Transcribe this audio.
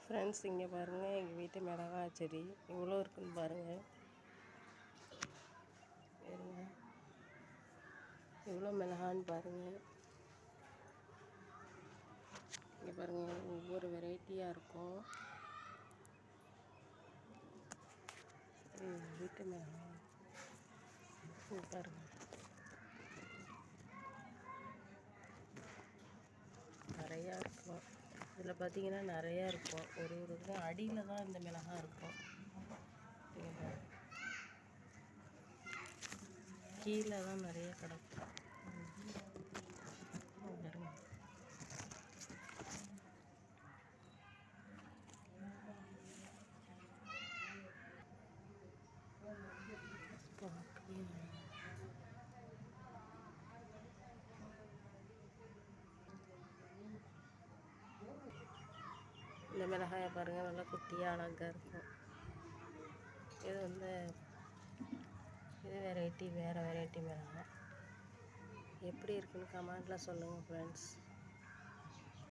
Friends, இங்கே பாருங்கள், எங்கள் வீட்டு மிளகாய் செடி இவ்வளோ இருக்குன்னு பாருங்கள். எவ்வளோ மிளகான்னு பாருங்கள். இங்கே பாருங்கள், ஒவ்வொரு வெரைட்டியாக இருக்கும். வீட்டு மிளகாய் இங்கே பாருங்கள், நிறையா இருக்கும். இதில் பார்த்தீங்கன்னா நிறையா இருக்கும். ஒரு இதுதான் அடியில் தான் இந்த மிளகாய் இருக்கும். கீழே தான் நிறைய கிடக்கும். இந்த மிளகாயை பாருங்கள், நல்லா குட்டியாக அழகாக இருக்கும். இது வேறு வெரைட்டி மிளகாய். எப்படி இருக்குன்னு கமெண்டில் சொல்லுங்கள் ஃப்ரெண்ட்ஸ்.